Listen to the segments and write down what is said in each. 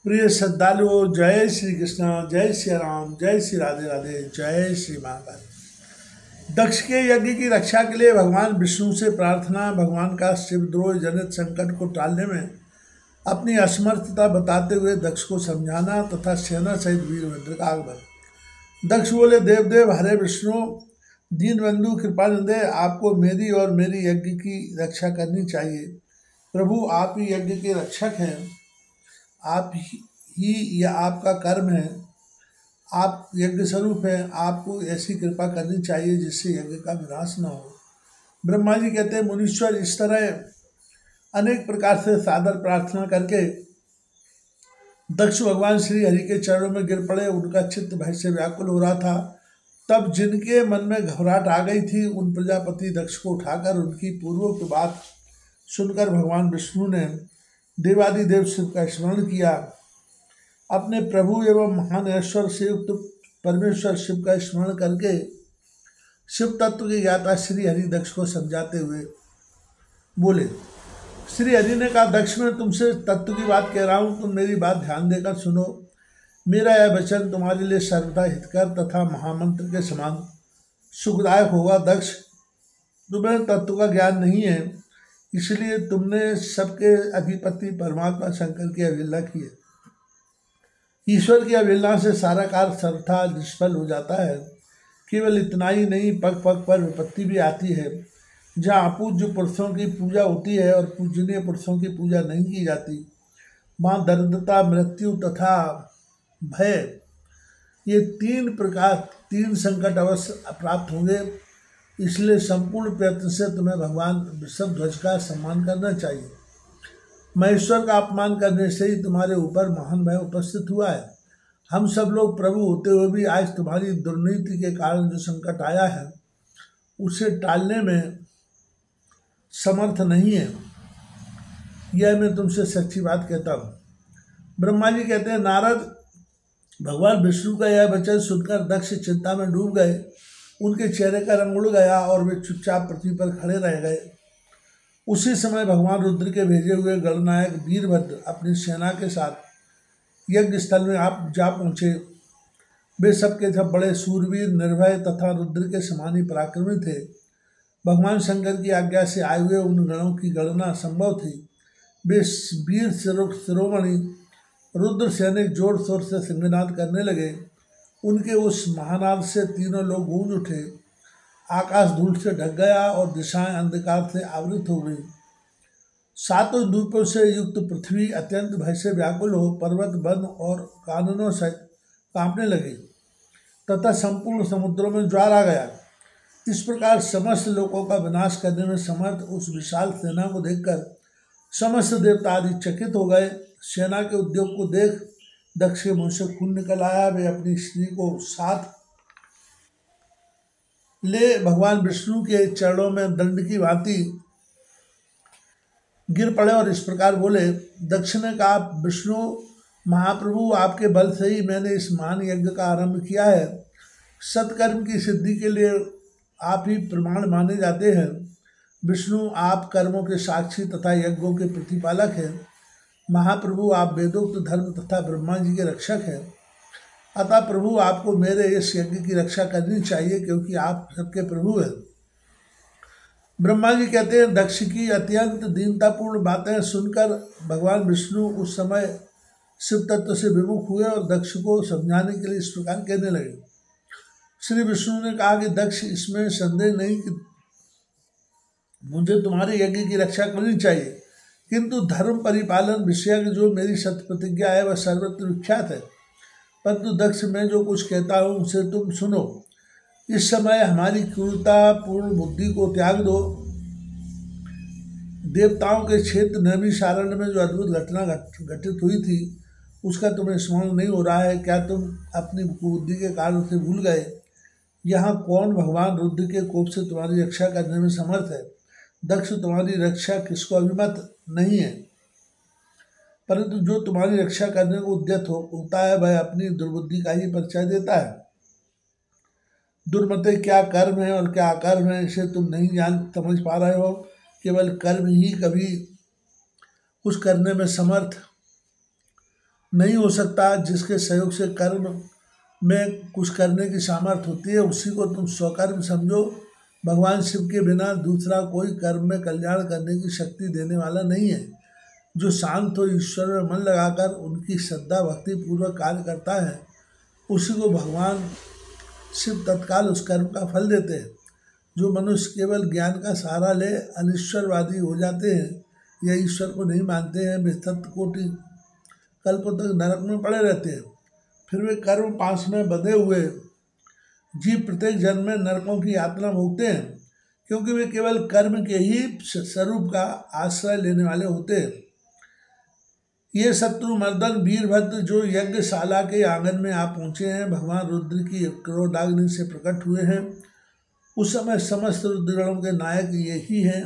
प्रिय श्रद्धालुओं, जय श्री कृष्ण, जय श्री राम, जय श्री राधे राधे, जय श्री महाकाल। दक्ष के यज्ञ की रक्षा के लिए भगवान विष्णु से प्रार्थना। भगवान का शिवद्रोह जनित संकट को टालने में अपनी असमर्थता बताते हुए दक्ष को समझाना तथा सेना सहित वीरभद्र का आगमन। दक्ष बोले, देवदेव हरे विष्णु, दीनबंधु कृपानंदे, आपको मेरी और मेरी यज्ञ की रक्षा करनी चाहिए। प्रभु, आप ही यज्ञ के रक्षक हैं, आप ही यह आपका कर्म है, आप यज्ञ स्वरूप हैं, आपको ऐसी कृपा करनी चाहिए जिससे यज्ञ का विनाश न हो। ब्रह्मा जी कहते हैं, मुनीश्वर इस तरह अनेक प्रकार से सादर प्रार्थना करके दक्ष भगवान श्री हरि के चरणों में गिर पड़े। उनका चित्त भय से व्याकुल हो रहा था। तब जिनके मन में घबराहट आ गई थी, उन प्रजापति दक्ष को उठाकर उनकी पूर्वोक्त बात सुनकर भगवान विष्णु ने देवादिदेव शिव का स्मरण किया। अपने प्रभु एवं महान ऐश्वर्य से युक्त परमेश्वर शिव का स्मरण करके शिव तत्व की ज्ञाता श्री हरि दक्ष को समझाते हुए बोले। श्री हरि ने कहा, दक्ष, मैं तुमसे तत्व की बात कह रहा हूँ, तुम मेरी बात ध्यान देकर सुनो। मेरा यह वचन तुम्हारे लिए सर्वथा हितकर तथा महामंत्र के समान सुखदायक होगा। दक्ष, तुम्हें तत्व का ज्ञान नहीं है, इसलिए तुमने सबके अधिपति परमात्मा शंकर की अवहेलना की है। ईश्वर की अवहेलना से सारा कार्य सर्वथा निष्फल हो जाता है। केवल इतना ही नहीं, पग पग पर विपत्ति भी आती है। जहाँ अपूज्य पुरुषों की पूजा होती है और पूजनीय पुरुषों की पूजा नहीं की जाती, वहाँ दरिद्रता, मृत्यु तथा भय, ये तीन संकट अवश्य प्राप्त होंगे। इसलिए संपूर्ण प्रयत्न से तुम्हें भगवान वृषभध्वज का सम्मान करना चाहिए। महेश्वर का अपमान करने से ही तुम्हारे ऊपर महान भय उपस्थित हुआ है। हम सब लोग प्रभु होते हुए भी आज तुम्हारी दुर्नीति के कारण जो संकट आया है, उसे टालने में समर्थ नहीं है। यह मैं तुमसे सच्ची बात कहता हूँ। ब्रह्मा जी कहते हैं, नारद, भगवान विष्णु का यह वचन सुनकर दक्ष चिंता में डूब गए। उनके चेहरे का रंग उड़ गया और वे चुपचाप पृथ्वी पर खड़े रह गए। उसी समय भगवान रुद्र के भेजे हुए गणनायक वीरभद्र अपनी सेना के साथ यज्ञ स्थल में आप जा पहुँचे। वे सबके सब बड़े सूरवीर, निर्भय तथा रुद्र के समान ही पराक्रमी थे। भगवान शंकर की आज्ञा से आए हुए उन गणों की गणना संभव थी। वे वीर शिरोमणि रुद्र सैनिक जोर शोर से सिंहनाद करने लगे। उनके उस महानाद से तीनों लोग गूंज उठे। आकाश धूल से ढक गया और दिशाएं अंधकार से आवृत हो गई। सातों द्वीपों से युक्त पृथ्वी अत्यंत भय से व्याकुल हो पर्वत, वन और काननों सहित कांपने लगी तथा संपूर्ण समुद्रों में ज्वार आ गया। इस प्रकार समस्त लोगों का विनाश करने में समर्थ उस विशाल सेना को देखकर समस्त देवता आदि चकित हो गए। सेना के उद्योग को देख दक्ष के मुंह से खून निकल आया। वे अपनी स्त्री को साथ ले भगवान विष्णु के चरणों में दंड की भांति गिर पड़े और इस प्रकार बोले। दक्ष ने कहा, विष्णु महाप्रभु, आपके बल से ही मैंने इस महान यज्ञ का आरंभ किया है। सत्कर्म की सिद्धि के लिए आप ही प्रमाण माने जाते हैं। विष्णु, आप कर्मों के साक्षी तथा यज्ञों के प्रतिपालक हैं। महाप्रभु, आप वेदोक्त धर्म तथा ब्रह्मा जी के रक्षक हैं। अतः प्रभु, आपको मेरे इस यज्ञ की रक्षा करनी चाहिए, क्योंकि आप सबके प्रभु हैं। ब्रह्मा जी कहते हैं, दक्ष की अत्यंत दीनतापूर्ण बातें सुनकर भगवान विष्णु उस समय शिव तत्व से विमुख हुए और दक्ष को समझाने के लिए इस प्रकार कहने लगे। श्री विष्णु ने कहा कि दक्ष, इसमें संदेह नहीं कि मुझे तुम्हारे यज्ञ की रक्षा करनी चाहिए, किंतु धर्म परिपालन विषयक जो मेरी सत्य प्रतिज्ञा है वह सर्वत्र विख्यात है। परंतु दक्ष, मैं जो कुछ कहता हूँ उसे तुम सुनो। इस समय हमारी क्रूरतापूर्ण बुद्धि को त्याग दो। देवताओं के क्षेत्र नैमिषारण्य में जो अद्भुत घटना घटित हुई थी, उसका तुम्हें स्मरण नहीं हो रहा है क्या? तुम अपनी बुद्धि के कारण उसे भूल गए। यहाँ कौन भगवान रुद्र के कोप से तुम्हारी रक्षा करने में समर्थ है? दक्ष, तुम्हारी रक्षा किसको अभिमत नहीं है, परंतु जो तुम्हारी रक्षा करने को उद्यत होता है वह अपनी दुर्बुद्धि का ही परिचय देता है। दुर्मते, क्या कर्म है और क्या अकर्म है, इसे तुम नहीं समझ पा रहे हो। केवल कर्म ही कभी कुछ करने में समर्थ नहीं हो सकता। जिसके सहयोग से कर्म में कुछ करने की सामर्थ्य होती है उसी को तुम स्वकर्म समझो। भगवान शिव के बिना दूसरा कोई कर्म में कल्याण करने की शक्ति देने वाला नहीं है। जो शांत हो ईश्वर में मन लगाकर उनकी श्रद्धा भक्ति पूर्वक कार्य करता है उसी को भगवान शिव तत्काल उस कर्म का फल देते हैं। जो मनुष्य केवल ज्ञान का सहारा ले अनिश्वरवादी हो जाते हैं या ईश्वर को नहीं मानते हैं वे सतकोटि कल्पों तक नरक में पड़े रहते हैं। फिर वे कर्म पाश में बंधे हुए जीव प्रत्येक जन्म में नरकों की यातना भोगते हैं क्योंकि वे केवल कर्म के ही स्वरूप का आश्रय लेने वाले होते हैं। ये शत्रुमर्दन वीरभद्र जो यज्ञशाला के आंगन में आ पहुँचे हैं भगवान रुद्र की क्रोधाग्नि से प्रकट हुए हैं। उस समय समस्त रुद्रगणों के नायक यही हैं।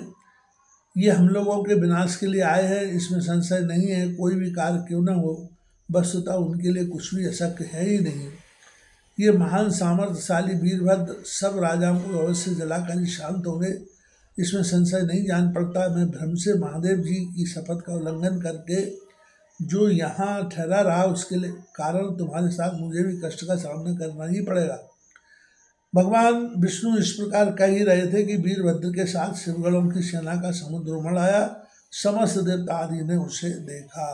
ये हम लोगों के विनाश के लिए आए हैं, इसमें संशय नहीं है। कोई भी कार्य क्यों न हो वस्तुतः उनके लिए कुछ भी अशक्य है ही नहीं। ये महान सामर्थ्यशाली वीरभद्र सब राजाओं को अवश्य जलाकर ही शांत होंगे, इसमें संशय नहीं जान पड़ता। मैं भ्रम से महादेव जी की शपथ का उल्लंघन करके जो यहाँ ठहरा रहा उसके लिए कारण तुम्हारे साथ मुझे भी कष्ट का सामना करना ही पड़ेगा। भगवान विष्णु इस प्रकार कह ही रहे थे कि वीरभद्र के साथ शिवगणों की सेना का समुद्र उमड़ आया। समस्त देवता आदि ने उसे देखा।